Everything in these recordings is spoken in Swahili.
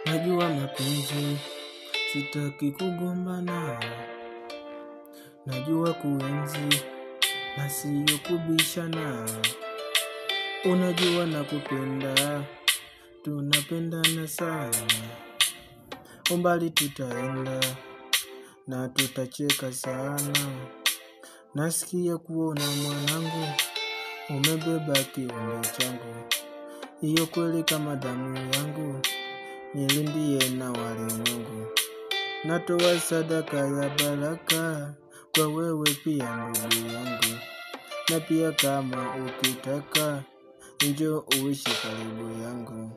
Najua mapenzi, sitaki kugombana. Najua kuenzi, na siyo kubishana. Unajua nakupenda, tunapendana sana. Umbali tutaenda, na tutacheka sana. Nasikia kuona mwanangu, umebeba kiumbe changu. Iyo kweli kama damu yangu, nilindie na walimwengu. Natoa sadaka ya baraka, kwa wewe pia ndugu yangu. Na pia kama ukitaka, njoo uishi karibu yangu.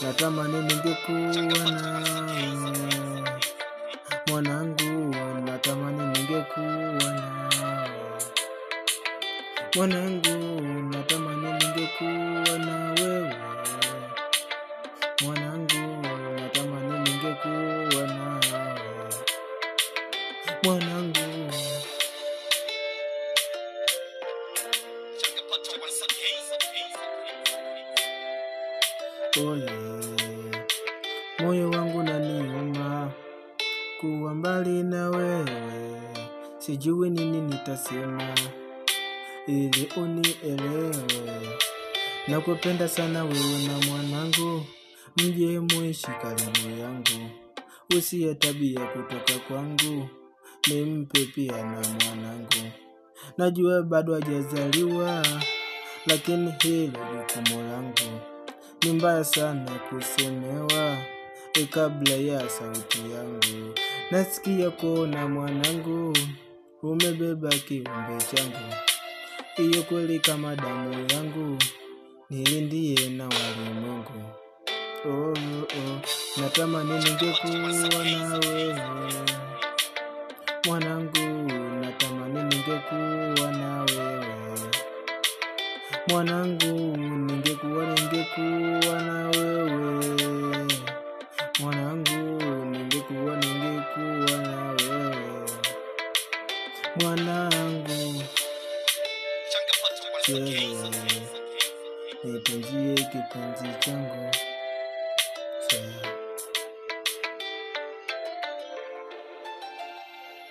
Natamani ningekuwa nawe mwanangu, natamani ningekuwa nawe mwanangu, natamani ningekuwa na wewe mwanangu, natamani ningekuwa nawe mwanangu. Oh yeah. Moyo wangu unaniuma kuwa mbali na wewe, sijui nini nitasema ili unielewe. Nakupenda sana wewe na mwanangu, mje muishi karibu yangu. Usiye tabia kutoka kwangu, nimpe pia na mwanangu. Najua bado hajazaliwa, lakini hilo jukumu langu. Ni mbaya sana kusemewa kabla ya sauti yangu. Nasikia kuona mwanangu, umebeba kiumbe changu. Iyo kweli kama damu yangu, nilindie na walimwengu. Oh, oh, natamani ningekuwa na wewe mwanangu, natamani ningekuwa na wewe mwanangu, ningekuwa na wewe mwanangu, ningekuwa na wewe mwanangu. Nitunzie kipenzi changu.